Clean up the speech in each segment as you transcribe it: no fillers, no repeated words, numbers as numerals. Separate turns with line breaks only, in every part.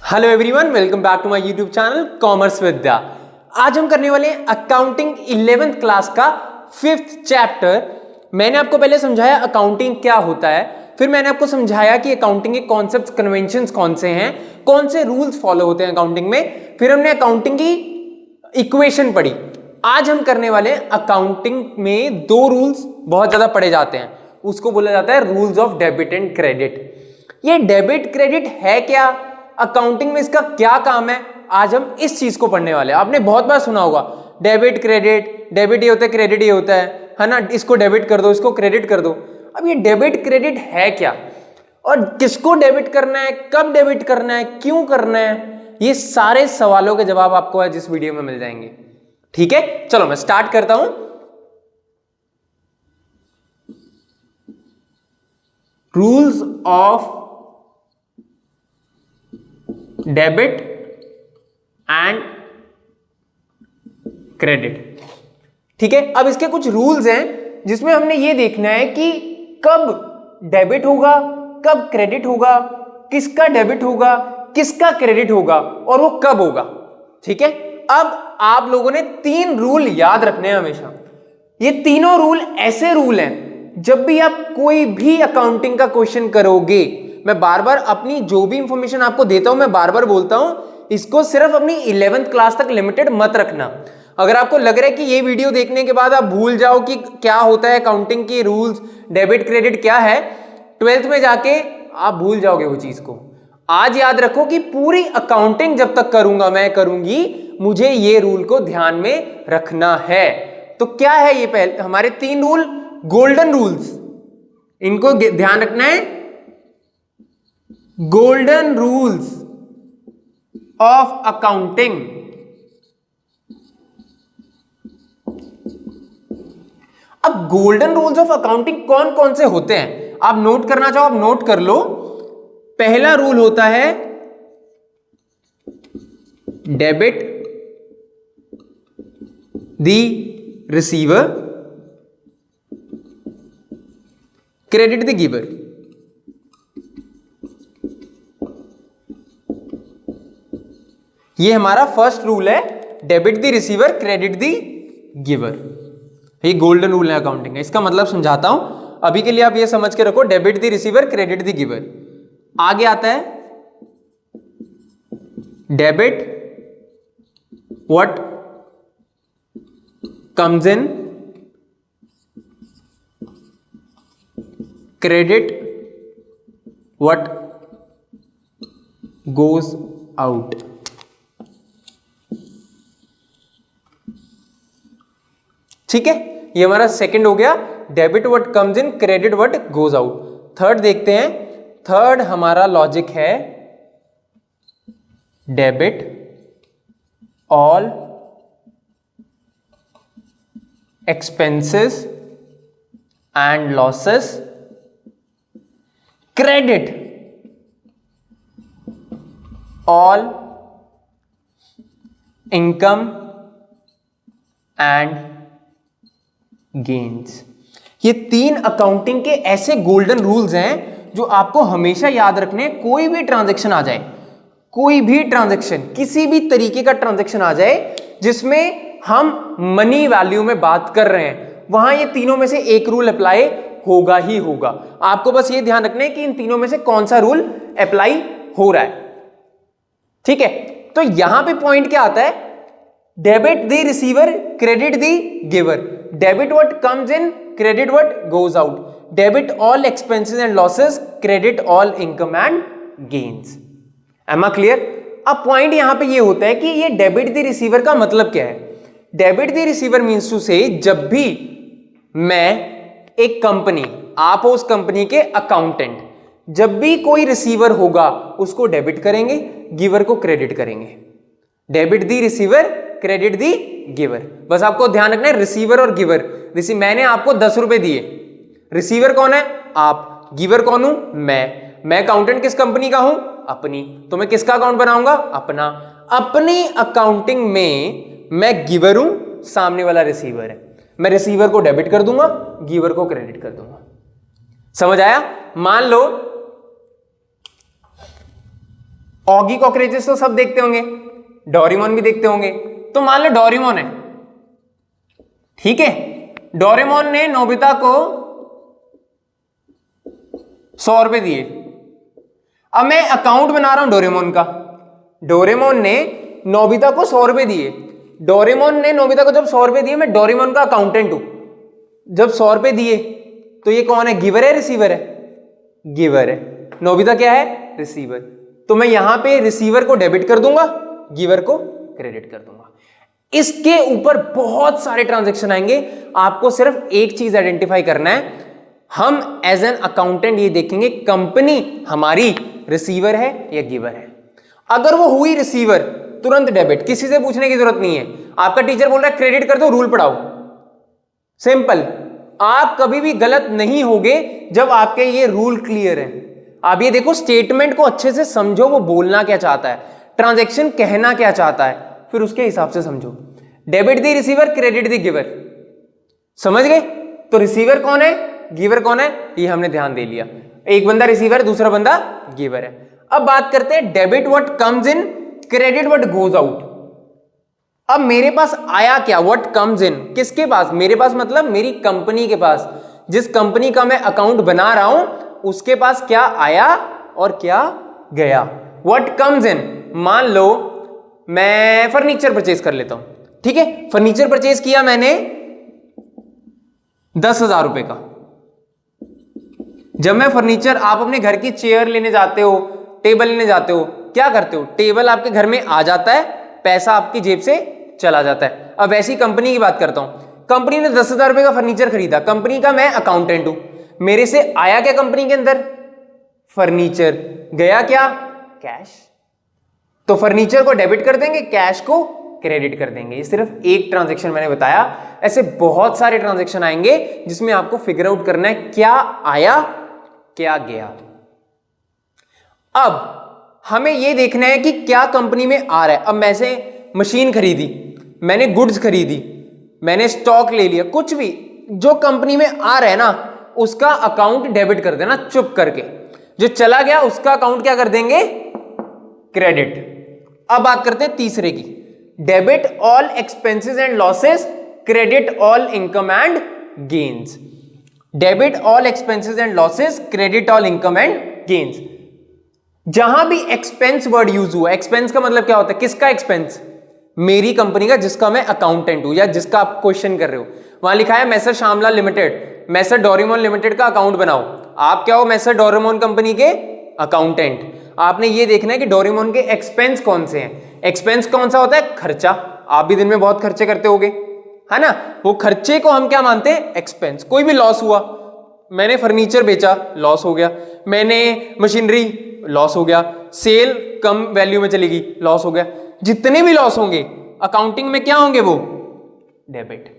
Hello everyone, welcome back to my YouTube channel commerce Vidya. आज हम करने वाले हैं अकाउंटिंग 11th क्लास का 5th चैप्टर। मैंने आपको पहले समझाया अकाउंटिंग क्या होता है, फिर मैंने आपको समझाया कि अकाउंटिंग के कॉन्सेप्ट्स कन्वेंशंस कौन से हैं, कौन से रूल्स फॉलो होते हैं अकाउंटिंग में, फिर हमने अकाउंटिंग की इक्वेशन पढ़ी। आज हम करने वाले हैं अकाउंटिंग में दो रूल्स बहुत ज्यादा पढ़े जाते हैं, उसको बोला जाता है rules of debit and credit. ये डेबिट क्रेडिट है क्या, अकाउंटिंग में इसका क्या काम है, आज हम इस चीज को पढ़ने वाले हैं। आपने बहुत बार सुना होगा डेबिट क्रेडिट, डेबिट ये होता है क्रेडिट ये होता है ना, इसको डेबिट कर दो इसको क्रेडिट कर दो। अब ये डेबिट क्रेडिट है क्या और किसको डेबिट करना है, कब डेबिट करना है, क्यों करना है, ये सारे सवालों के जवाब आपको आज इस वीडियो में मिल जाएंगे। ठीक है, चलो मैं स्टार्ट करता हूं। Rules of debit and credit. ठीक है, अब इसके कुछ रूल्स हैं जिसमें हमने ये देखना है कि कब डेबिट होगा, कब क्रेडिट होगा, किसका डेबिट होगा, किसका क्रेडिट होगा और वो कब होगा। ठीक है, अब आप लोगों ने 3 रूल याद रखने हैं हमेशा। ये तीनों रूल ऐसे रूल हैं, जब भी आप कोई भी अकाउंटिंग का क्वेश्चन करोगे, मैं बार बार अपनी जो भी इंफॉर्मेशन आपको देता हूं मैं बार बार बोलता हूं, इसको सिर्फ अपनी 11th क्लास तक लिमिटेड मत रखना। अगर आपको लग रहा है कि ये वीडियो देखने के बाद आप भूल जाओ कि क्या होता है अकाउंटिंग के रूल्स, डेबिट क्रेडिट क्या है, 12th में जाके आप भूल जाओगे वो चीज को। आज याद रखो कि पूरी अकाउंटिंग जब तक करूंगा मैं करूंगी, मुझे ये रूल को ध्यान में रखना है। तो क्या है ये पहले हमारे 3 रूल, गोल्डन रूल्स, इनको ध्यान रखना है। Golden rules of accounting. अब गोल्डन रूल्स ऑफ अकाउंटिंग कौन कौन से होते हैं, आप नोट करना चाहो आप नोट कर लो। पहला रूल होता है debit the receiver, credit the giver. ये हमारा फर्स्ट रूल है, debit the receiver credit the giver. ये गोल्डन रूल है अकाउंटिंग का। इसका मतलब समझाता हूं, अभी के लिए आप ये समझ के रखो, debit the receiver credit the giver. आगे आता है debit what comes in, credit what goes out. ठीक है, ये हमारा सेकंड हो गया, debit what comes in, credit what goes out. Third देखते हैं, थर्ड हमारा लॉजिक है debit all expenses and losses, credit all income and gains. ये 3 अकाउंटिंग के ऐसे गोल्डन रूल्स हैं जो आपको हमेशा याद रखने। कोई भी ट्रांजैक्शन आ जाए, कोई भी ट्रांजैक्शन, किसी भी तरीके का ट्रांजैक्शन आ जाए जिसमें हम मनी वैल्यू में बात कर रहे हैं, वहां ये तीनों में से एक रूल अप्लाई होगा ही होगा। आपको बस ये ध्यान रखना है कि इन तीनों में से कौन सा रूल अप्लाई हो रहा है। ठीक है, तो यहां पे पॉइंट क्या आता है, debit the receiver credit the giver, debit what comes in credit what goes out, debit all expenses and losses credit all income and gains. Am I clear? अब पॉइंट यहां पे ये होता है कि ये डेबिट द रिसीवर का मतलब क्या है। Debit the receiver means to say, जब भी मैं एक कंपनी, आप हो उस कंपनी के अकाउंटेंट, जब भी कोई रिसीवर होगा उसको डेबिट करेंगे, गिवर को क्रेडिट करेंगे। Debit the receiver credit the giver. बस आपको ध्यान रखना है रिसीवर और गिवर। मैंने आपको 10 रुपए दिए, रिसीवर कौन है आप, गिवर कौन हूं मैं अकाउंटेंट किस कंपनी का हूं, अपनी, तो मैं किसका अकाउंट बनाऊंगा, अपना। अपनी अकाउंटिंग में मैं गिवर हूं, सामने वाला रिसीवर है, मैं रिसीवर को डेबिट कर दूंगा, गिवर को क्रेडिट कर दूंगा। समझ आया? मान लो ऑगी कॉकरोचेस तो सब देखते होंगे, डोरेमोन भी देखते होंगे। तो मान लो डोरेमोन है, ठीक है, डोरेमोन ने नोबिता को 100 रुपए दिए। अब मैं अकाउंट बना रहा हूं डोरेमोन का। डोरेमोन ने नोबिता को 100 रुपए दिए। डोरेमोन ने नोबिता को जब 100 रुपए दिए, मैं डोरेमोन का अकाउंटेंट हूं, जब 100 रुपए दिए तो ये कौन है, गिवर है रिसीवर है? गिवर है। नोबिता क्या है, रिसीवर। तो मैं यहां पे रिसीवर को डेबिट कर दूंगा, गिवर को क्रेडिट कर दूंगा। इसके ऊपर बहुत सारे ट्रांजैक्शन आएंगे, आपको सिर्फ एक चीज आइडेंटिफाई करना है। हम एज एन अकाउंटेंट ये देखेंगे कंपनी हमारी रिसीवर है या गिवर है। अगर वो हुई रिसीवर, तुरंत डेबिट, किसी से पूछने की जरूरत नहीं है। आपका टीचर बोल रहा है क्रेडिट कर दो, रूल पढ़ाओ, सिंपल। आप कभी भी गलत नहीं होगे जब आपके ये रूल क्लियर है। आप ये देखो, स्टेटमेंट को अच्छे से समझो, वो बोलना क्या चाहता है, ट्रांजैक्शन कहना क्या चाहता है, फिर उसके हिसाब से समझो। डेबिट दी रिसीवर, क्रेडिट दी गिवर, समझ गए? तो रिसीवर कौन है, गिवर कौन है, ये हमने ध्यान दे लिया। एक बंदा रिसीवर, दूसरा बंदा गिवर है। अब बात करते हैं debit what comes in, credit what goes out. अब मेरे पास आया क्या, व्हाट कम्स इन, किसके पास, मेरे पास मतलब मेरी कंपनी के पास, जिस कंपनी का मैं अकाउंट बना रहा हूं उसके पास क्या आया और क्या गया। व्हाट कम्स इन, मान लो मैं फर्नीचर परचेज कर लेता हूं, ठीक है, फर्नीचर परचेज किया मैंने 10,000 रुपए का। जब मैं फर्नीचर, आप अपने घर की चेयर लेने जाते हो, टेबल लेने जाते हो, क्या करते हो, टेबल आपके घर में आ जाता है, पैसा आपकी जेब से चला जाता है। अब ऐसी कंपनी की बात करता हूं, कंपनी ने 10,000 रुपए का फर्नीचर खरीदा, कंपनी का मैं अकाउंटेंट हूं, मेरे से आया क्या कंपनी के अंदर, फर्नीचर, गया क्या, कैश। तो फर्नीचर को डेबिट कर देंगे, कैश को क्रेडिट कर देंगे। ये सिर्फ एक ट्रांजैक्शन मैंने बताया, ऐसे बहुत सारे ट्रांजैक्शन आएंगे जिसमें आपको फिगर आउट करना है क्या आया क्या गया। अब हमें यह देखना है कि क्या कंपनी में आ रहा है। अब मैं से मशीन खरीदी, मैंने गुड्स खरीदी, मैंने स्टॉक ले लिया, कुछ भी जो कंपनी में आ रहा है ना, उसका अकाउंट डेबिट कर देना चुप करके। जो चला गया उसका अकाउंट क्या कर देंगे, क्रेडिट। अब बात करते हैं तीसरे की, debit all expenses and losses, credit all income and gains. Debit all expenses and losses, credit all income and gains. जहां भी एक्सपेंस वर्ड यूज हुआ, एक्सपेंस का मतलब क्या होता है, किसका एक्सपेंस, मेरी कंपनी का, जिसका मैं अकाउंटेंट हूं या जिसका आप क्वेश्चन कर रहे हो। वहां लिखा है मैसर श्यामलाल लिमिटेड, मैसर डोरेमोन लिमिटेड का अकाउंट बनाओ। आप क्या हो, मैसर डोरेमोन कंपनी के अकाउंटेंट। आपने ये देखना है कि डोरेमोन के एक्सपेंस कौन से हैं। एक्सपेंस कौन सा होता है, खर्चा। आप भी दिन में बहुत खर्चे करते होगे, है ना, वो खर्चे को हम क्या मानते हैं, एक्सपेंस। कोई भी लॉस हुआ, मैंने फर्नीचर बेचा, लॉस हो गया, मैंने मशीनरी, लॉस हो गया, सेल कम वैल्यू में चली गई, लॉस हो गया। जितने भी लॉस होंगे अकाउंटिंग में क्या होंगे, वो डेबिट।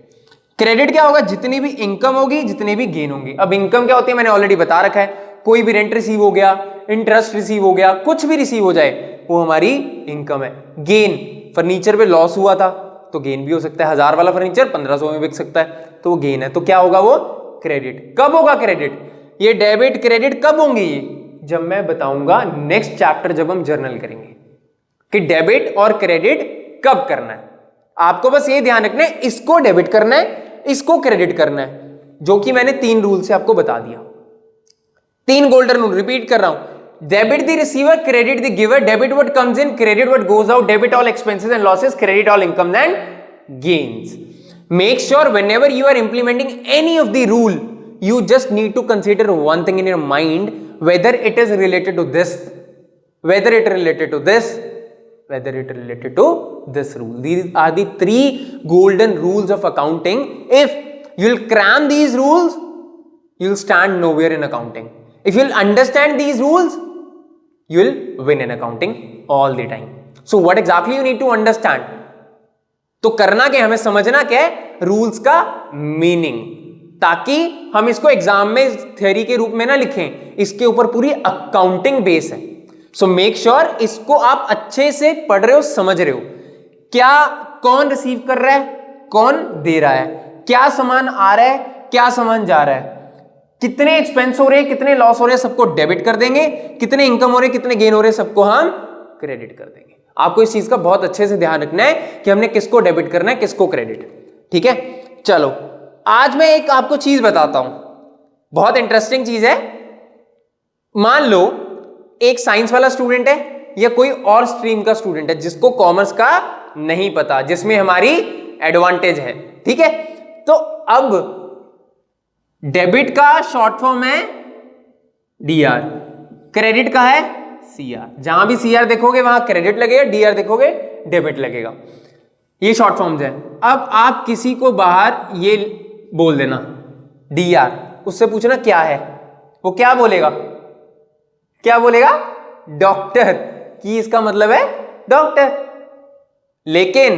क्रेडिट क्या होगा, जितनी भी इनकम होगी, जितने भी गेन होंगे। अब इनकम क्या होती है मैंने ऑलरेडी बता रखा है, कोई भी रेंट रिसीव हो गया, इंटरेस्ट रिसीव हो गया, कुछ भी रिसीव हो जाए वो हमारी इनकम है। गेन, फर्नीचर पे लॉस हुआ था तो गेन भी हो सकता है, 1000 वाला फर्नीचर 1500 में बिक सकता है तो वो गेन है, तो क्या होगा वो क्रेडिट। कब होगा क्रेडिट, ये डेबिट क्रेडिट कब होंगे, ये जब मैं बताऊंगा नेक्स्ट चैप्टर, जब हम जर्नल करेंगे कि डेबिट और क्रेडिट कब करना है। आपको बस ये ध्यान रखना है, इसको डेबिट करना है, इसको क्रेडिट करना है, जो कि मैंने 3 रूल से आपको बता दिया। 3 गोल्डन रूल रिपीट कर रहा हूं, debit the receiver, credit the giver, debit what comes in, credit what goes out, debit all expenses and losses, credit all income and gains. Make sure whenever you are implementing any of the rule, you just need to consider one thing in your mind, whether it is related to this, whether it related to this, whether it related to this rule. These are the 3 golden rules of accounting. If you'll cram these rules, you'll stand nowhere in accounting. If you'll understand these rules, you'll win in accounting all the time. So what exactly you need to understand? तो करना क्या, हमें समझना क्या है, rules का meaning, ताकि हम इसको एग्जाम में थ्योरी के रूप में ना लिखें, इसके ऊपर पूरी अकाउंटिंग बेस है। सो मेक श्योर इसको आप अच्छे से पढ़ रहे हो, समझ रहे हो, क्या कौन रिसीव कर रहा है, कौन दे रहा है, क्या सामान आ रहा है, क्या सामान जा रहा है, कितने एक्सपेंस हो रहे हैं, कितने लॉस हो रहे हैं, सबको डेबिट कर देंगे, कितने इनकम हो रहे हैं, कितने गेन हो रहे हैं, सबको हम क्रेडिट कर देंगे। आपको इस चीज का बहुत अच्छे से ध्यान रखना है कि हमने किसको डेबिट करना है, किसको क्रेडिट। ठीक है, चलो आज मैं एक आपको चीज बताता हूं, बहुत इंटरेस्टिंग चीज है। मान लो एक साइंस वाला स्टूडेंट है या कोई और स्ट्रीम का स्टूडेंट है जिसको कॉमर्स का नहीं पता, जिसमें हमारी एडवांटेज है। ठीक है, तो अब डेबिट का शॉर्ट फॉर्म है डीआर, क्रेडिट का है सीआर। जहां भी सीआर देखोगे वहां क्रेडिट लगेगा, डीआर देखोगे डेबिट लगेगा। ये शॉर्ट फॉर्म्स है। अब आप किसी को बाहर ये बोल देना डीआर, उससे पूछना क्या है, वो क्या बोलेगा, क्या बोलेगा, डॉक्टर, कि इसका मतलब है डॉक्टर। लेकिन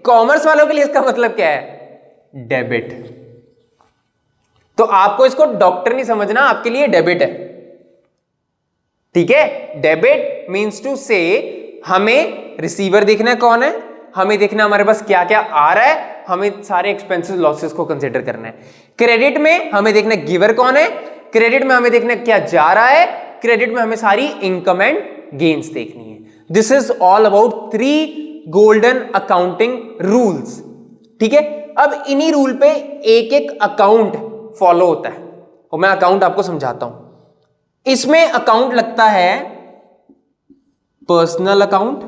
कॉमर्स वालों के लिए इसका मतलब क्या है, डेबिट। तो आपको इसको डॉक्टर नहीं समझना, आपके लिए डेबिट है। ठीक है, डेबिट मींस टू से हमें रिसीवर देखना है कौन है, हमें देखना हमारे पास क्या क्या आ रहा है, हमें सारे एक्सपेंसेस लॉसेस को कंसीडर करना है। क्रेडिट में हमें देखना है गिवर कौन है, क्रेडिट में हमें देखना है क्या जा रहा है, क्रेडिट में हमें सारी इनकम एंड गेन्स देखनी है। This is all about 3 golden accounting rules. ठीक है, अब इन्हीं रूल पे एक एक अकाउंट फॉलो होता है और मैं अकाउंट आपको समझाता हूं। इसमें अकाउंट लगता है पर्सनल अकाउंट,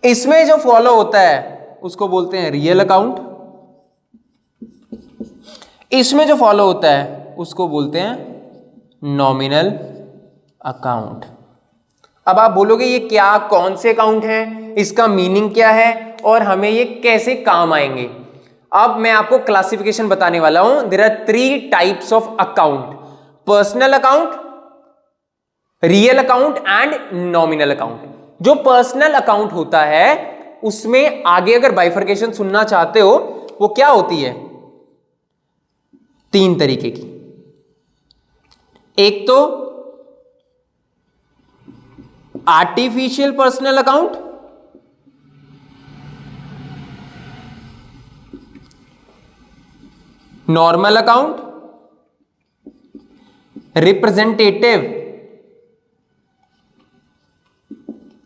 इसमें जो फॉलो होता है उसको बोलते हैं रियल अकाउंट, इसमें जो फॉलो होता है उसको बोलते हैं नॉमिनल अकाउंट। अब आप बोलोगे ये क्या, कौन से अकाउंट हैं, इसका मीनिंग क्या है और हमें ये कैसे काम आएंगे। अब मैं आपको क्लासिफिकेशन बताने वाला हूं। There are 3 types of account, personal account, real account and nominal account. जो पर्सनल अकाउंट होता है उसमें आगे अगर बाइफर्केशन सुनना चाहते हो वो क्या होती है, 3 तरीके की। एक तो artificial personal account, normal account, representative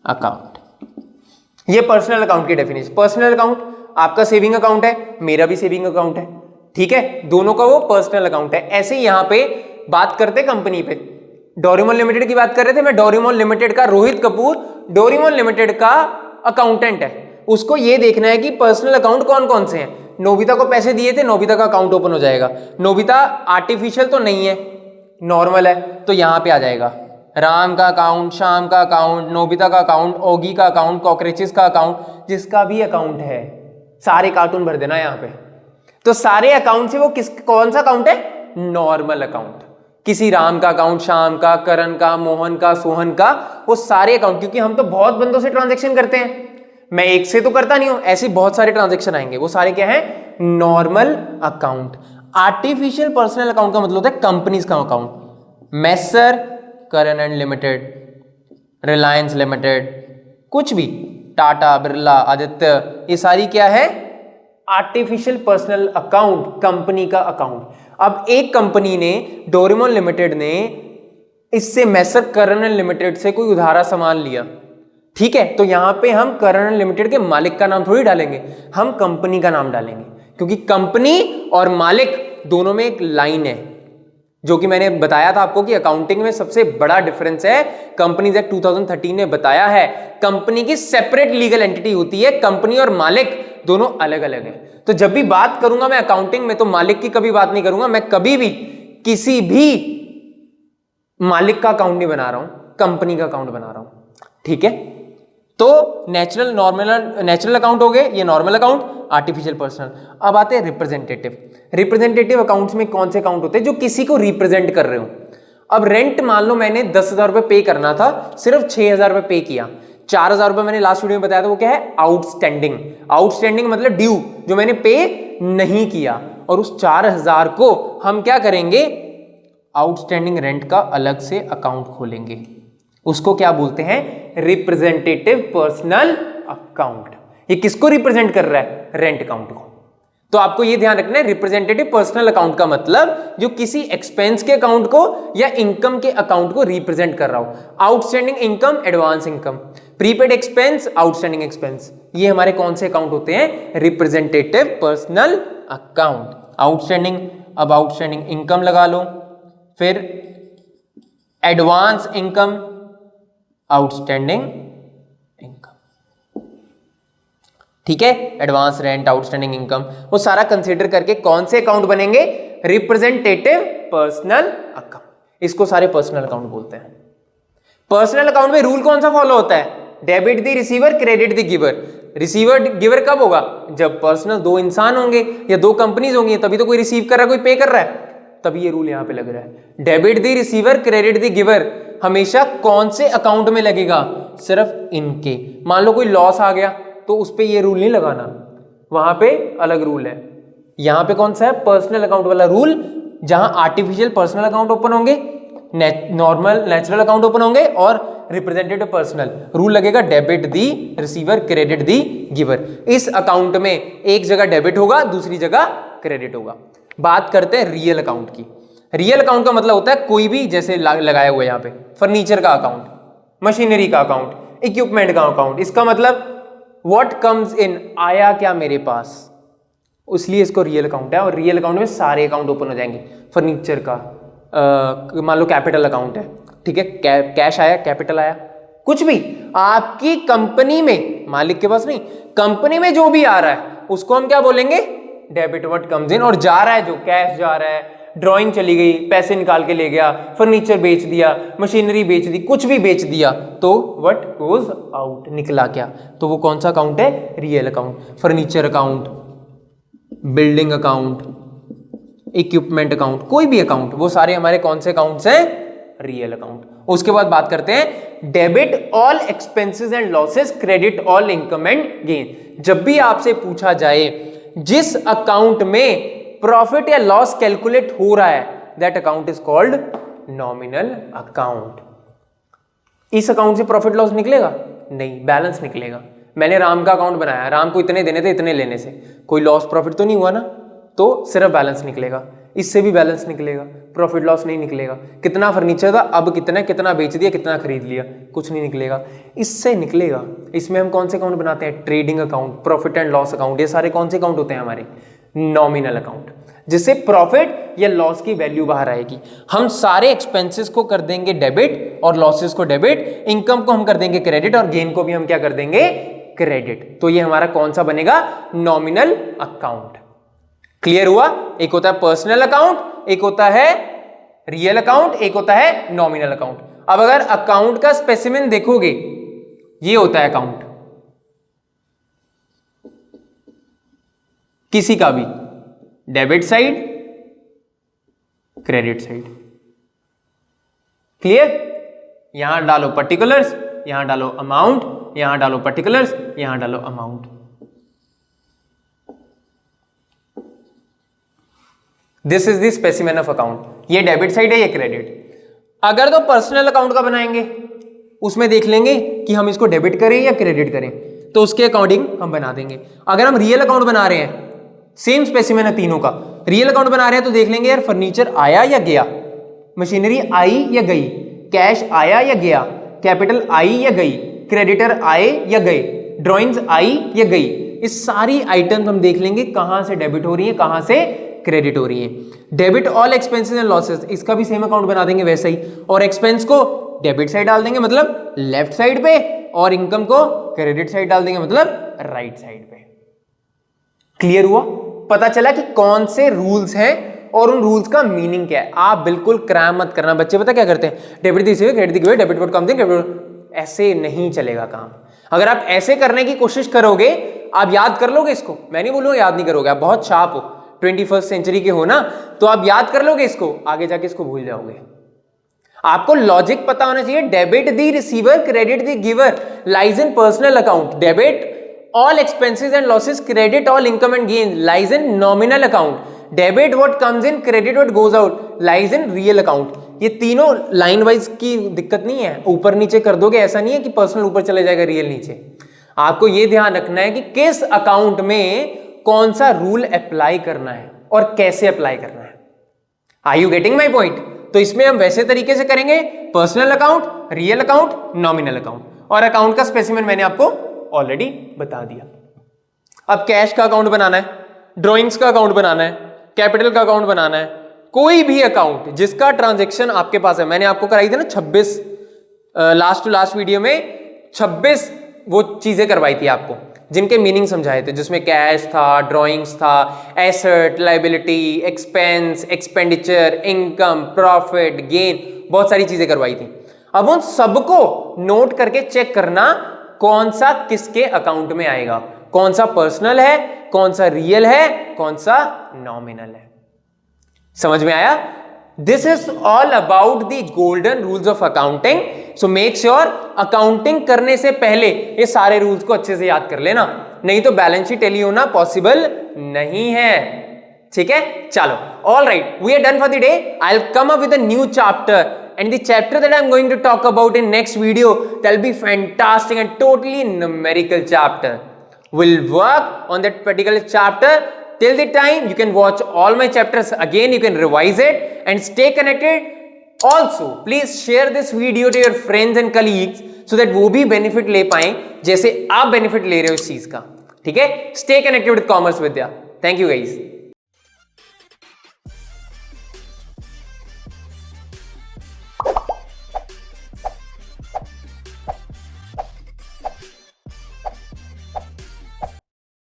account. ये पर्सनल अकाउंट की डेफिनेशन। पर्सनल अकाउंट आपका सेविंग अकाउंट है, मेरा भी सेविंग अकाउंट है। ठीक है, दोनों का वो पर्सनल अकाउंट है। ऐसे ही यहां पे बात करते कंपनी पे, डोरेमोन लिमिटेड की बात कर रहे थे। मैं डोरेमोन लिमिटेड का, रोहित कपूर डोरेमोन लिमिटेड का अकाउंटेंट है, उसको ये देखना है कि पर्सनल अकाउंट कौन कौन से हैं। नोबिता को पैसे दिए थे, नोबिता का अकाउंट ओपन हो जाएगा। नोबिता आर्टिफिशियल तो नहीं है, नॉर्मल है, तो यहां पे आ जाएगा राम का अकाउंट, श्याम का अकाउंट, नोबिता का अकाउंट, ओगी का अकाउंट, कॉकरेचिस का अकाउंट, जिसका भी अकाउंट है सारे कार्टून भर देना यहां पे। तो सारे अकाउंट से वो कौन सा अकाउंट है, नॉर्मल अकाउंट। किसी राम का अकाउंट, श्याम का, करण का, मोहन का, सोहन का, वो सारे अकाउंट। क्योंकि हम तो बहुत बंदों से ट्रांजेक्शन करते हैं, मैं एक से तो करता नहीं हूं, ऐसे बहुत सारे ट्रांजेक्शन आएंगे, वो सारे क्या है, normal account. Artificial personal account का मतलब होता है कंपनीज का account. Masher Karan and limited, Reliance limited, कुछ भी, टाटा, बिरला, आदित्य, ये सारी क्या है, आर्टिफिशियल पर्सनल अकाउंट, कंपनी का अकाउंट। अब एक कंपनी ने, डोरेमोन लिमिटेड ने, इससे मैसर करण एंड लिमिटेड से कोई उधारा सामान लिया। ठीक है, तो यहां पे हम करण एंड लिमिटेड के मालिक का नाम थोड़ी डालेंगे, हम कंपनी का नाम डालेंगे, क्योंकि कंपनी और मालिक दोनों में एक लाइन है, जो कि मैंने बताया था आपको कि अकाउंटिंग में सबसे बड़ा डिफरेंस है। कंपनीज एक्ट 2013 ने बताया है, कंपनी की सेपरेट लीगल एंटिटी होती है, कंपनी और मालिक दोनों अलग अलग है। तो जब भी बात करूंगा मैं अकाउंटिंग में, तो मालिक की कभी बात नहीं करूंगा, मैं कभी भी किसी भी मालिक का अकाउंट नहीं बना रहा हूं, कंपनी का अकाउंट बना रहा हूं। ठीक है, तो नेचुरल अकाउंट हो गए, ये नॉर्मल अकाउंट, आर्टिफिशियल पर्सनल। अब आते हैं रिप्रेजेंटेटिव। रिप्रेजेंटेटिव अकाउंट्स में कौन से अकाउंट होते हैं, जो किसी को रिप्रेजेंट कर रहे हो। अब रेंट मान लो मैंने 10,000 रुपए पे करना था, सिर्फ 6,000 रुपए पे किया, 4,000 रुपए मैंने लास्ट वीडियो में बताया था, वो क्या है, आउटस्टैंडिंग। आउटस्टैंडिंग मतलब ड्यू, जो मैंने पे नहीं किया, और उस 4,000 को हम क्या करेंगे, आउटस्टैंडिंग रेंट का अलग से अकाउंट खोलेंगे, उसको क्या बोलते हैं, रिप्रेजेंटेटिव पर्सनल अकाउंट। ये किसको रिप्रेजेंट कर रहा है, रेंट अकाउंट को। तो आपको ये ध्यान रखना है, रिप्रेजेंटेटिव पर्सनल अकाउंट का मतलब जो किसी एक्सपेंस के अकाउंट को या इनकम के अकाउंट को रिप्रेजेंट कर रहा हो। Outstanding income, advance income, prepaid expense, outstanding expense, ये हमारे कौन से अकाउंट होते हैं? Representative personal account. आउटस्टैंडिंग, अब आउटस्टैंडिंग इनकम लगा लो, फिर एडवांस इनकम, आउटस्टैंडिंग इनकम, ठीक है। एडवांस रेंट, आउटस्टैंडिंग इनकम, वो सारा कंसीडर करके कौन से अकाउंट बनेंगे? Representative personal account. इसको सारे पर्सनल अकाउंट बोलते हैं। पर्सनल अकाउंट में रूल कौन सा फॉलो होता है? Debit the receiver, credit the giver. Receiver giver कब होगा? जब पर्सनल दो इंसान होंगे या दो कंपनीज होंगी, तभी तो कोई रिसीव कर रहा है, कोई पे कर रहा है, तभी ये रूल यहां पे लग रहा है। Debit the receiver, credit the giver हमेशा कौन से अकाउंट में लगेगा? सिर्फ इनके। मान लो कोई लॉस आ गया तो उस पे ये रूल नहीं लगाना, वहां पे अलग रूल है। यहां पे कौन सा है? पर्सनल अकाउंट वाला रूल, जहां आर्टिफिशियल पर्सनल अकाउंट ओपन होंगे, नॉर्मल नेचुरल अकाउंट ओपन होंगे और रिप्रेजेंटेटिव पर्सनल रूल लगेगा डेबिट दी रिसीवर, क्रेडिट दी गिवर। इस अकाउंट में एक जगह डेबिट होगा, दूसरी जगह क्रेडिट होगा। बात करते हैं रियल अकाउंट की। रियल अकाउंट का मतलब होता है कोई भी, जैसे लगाया हुआ है यहाँ पे, फर्नीचर का अकाउंट, मशीनरी का अकाउंट, इक्विपमेंट का अकाउंट। इसका मतलब व्हाट कम्स इन, आया क्या मेरे पास, इसलिए इसको रियल अकाउंट है। और रियल अकाउंट में सारे अकाउंट ओपन हो जाएंगे। फर्नीचर का मान लो कैपिटल अकाउंट है, ठीक है, कैश आया, कैपिटल आया, कुछ भी आपकी कंपनी में, मालिक के पास नहीं, कंपनी में जो भी आ रहा है उसको हम क्या बोलेंगे? डेबिट व्हाट कम्स इन। और जा रहा है जो, कैश जा रहा है, ड्राइंग चली गई, पैसे निकाल के ले गया, फर्नीचर बेच दिया, मशीनरी बेच दी, कुछ भी बेच दिया, तो व्हाट गोज आउट, निकला क्या, तो वो कौन सा अकाउंट है? Real account. Furniture account, building account, equipment account, कोई भी अकाउंट, वो सारे हमारे कौन से अकाउंट्स हैं? Real account. उसके बाद बात करते हैं debit all expenses and losses, credit all income and gain. जब भी आपसे पूछा जाए जिस अकाउंट में प्रॉफिट या लॉस कैलकुलेट हो रहा है, that account is called nominal account. इस अकाउंट से प्रॉफिट लॉस निकलेगा? नहीं, बैलेंस निकलेगा। मैंने राम का अकाउंट बनाया, राम को इतने देने थे, इतने लेने से कोई लॉस प्रॉफिट तो नहीं हुआ ना, तो सिर्फ बैलेंस निकलेगा। इससे भी बैलेंस निकलेगा, प्रॉफिट लॉस नहीं निकलेगा। कितना फर्नीचर था, अब कितना, कितना बेच दिया, कितना खरीद लिया, कुछ नहीं निकलेगा। इससे निकलेगा। इसमें हम कौन से अकाउंट बनाते हैं? Trading account, profit and loss account. ये सारे कौन से अकाउंट होते हैं? हमारे नॉमिनल अकाउंट, जिससे प्रॉफिट या लॉस की वैल्यू बाहर आएगी। हम सारे एक्सपेंसेस को कर देंगे डेबिट और लॉसेस को डेबिट, इनकम को हम कर देंगे क्रेडिट और गेन को भी हम क्या कर देंगे? क्रेडिट। तो ये हमारा कौन सा बनेगा? Nominal account. क्लियर हुआ? एक होता है पर्सनल अकाउंट, एक होता है रियल अकाउंट, एक होता है नॉमिनल अकाउंट। अब अगर अकाउंट का स्पेसिमेन देखोगे, ये होता है अकाउंट किसी का भी, debit side, credit side. Clear? यहां डालो पर्टिकुलर्स, यहां डालो अमाउंट, यहां डालो पर्टिकुलर्स, यहां डालो amount. This is the specimen of account. ये डेबिट साइड है, ये क्रेडिट। अगर तो पर्सनल अकाउंट का बनाएंगे, उसमें देख लेंगे कि हम इसको डेबिट करें या क्रेडिट करें, तो उसके अकॉर्डिंग हम बना देंगे। अगर हम रियल अकाउंट बना रहे हैं, सेम स्पेसिमेन है तीनों का, रियल अकाउंट बना रहे हैं तो देख लेंगे यार फर्नीचर आया या गया, मशीनरी आई या गई, कैश आया या गया, कैपिटल आई या गई, क्रेडिटर आए या गए, ड्राइंग्स आई या गई। इस सारी आइटम्स हम देख लेंगे कहां से डेबिट हो रही है, कहां से क्रेडिट हो रही है। Debit all expenses and losses, इसका भी सेम अकाउंट बना देंगे वैसे ही, और एक्सपेंस को डेबिट साइड डाल देंगे मतलब लेफ्ट साइड पे, और इनकम को क्रेडिट साइड डाल देंगे मतलब राइट साइड पे। क्लियर हुआ? पता चला कि कौन से रूल्स हैं और उन रूल्स का मीनिंग क्या है। आप बिल्कुल क्रैम मत करना। बच्चे पता क्या करते हैं? Debit the receive, credit the give, debit what comes in, credit. ऐसे नहीं चलेगा काम। अगर आप ऐसे करने की कोशिश करोगे, आप याद कर लोगे इसको, मैं नहीं बोलूंगा याद नहीं करोगे, आप बहुत शार्प हो, 21st सेंचुरी के हो ना, तो आप याद कर लोगे इसको, आगे जाके इसको भूल जाओगे। आपको लॉजिक पता होना चाहिए। Debit the receiver, credit the giver lies in personal account. Debit all expenses and losses, credit all income and gains lies in nominal account. Debit what comes in, credit what goes out lies in real account. ये तीनों line wise की दिक्कत नहीं है, ऊपर नीचे कर दोगे, ऐसा नहीं है कि पर्सनल ऊपर चले जाएगा रियल नीचे। आपको ये ध्यान रखना है कि किस अकाउंट में कौन सा रूल अप्लाई करना है और कैसे अप्लाई करना है। Are you getting my point? तो इसमें हम वैसे तरीके से करेंगे, personal account, real account, nominal account, और अकाउंट का स्पेसिमेन मैंने आपको ऑलरेडी बता दिया। अब कैश का अकाउंट बनाना है, ड्रॉइंग्स का अकाउंट बनाना है, कैपिटल का अकाउंट बनाना है, कोई भी अकाउंट जिसका ट्रांजैक्शन आपके पास है। मैंने आपको कराई थी ना 26 लास्ट टू लास्ट वीडियो में 26 वो चीजें करवाई थी आपको, जिनके मीनिंग समझाए थे, जिसमें कैश था, ड्रॉइंग्स था, asset, liability, expense, expenditure, income, profit, gain, बहुत सारी चीजें करवाई थी। अब उन सबको नोट करके चेक करना कौन सा किसके अकाउंट में आएगा, कौन सा पर्सनल है, कौन सा रियल है, कौन सा नॉमिनल है। समझ में आया? This is all about the golden rules of accounting. So make sure accounting करने से पहले ये सारे रूल्स को अच्छे से याद कर लेना, नहीं तो बैलेंस शीट टैली होना पॉसिबल नहीं है। ठीक है, चलो, all right, we are done for the day. I will come up with a new chapter, and the chapter that I'm going to talk about in next video, that'll be fantastic and totally numerical chapter. We'll work on that particular chapter. Till the time, you can watch all my chapters again, you can revise it and stay connected. Also, please share this video to your friends and colleagues so that वो भी benefit ले पाएं जैसे आप benefit ले रहे हो इस चीज का। ठीक है, stay connected with Commerce Vidya. Thank you guys.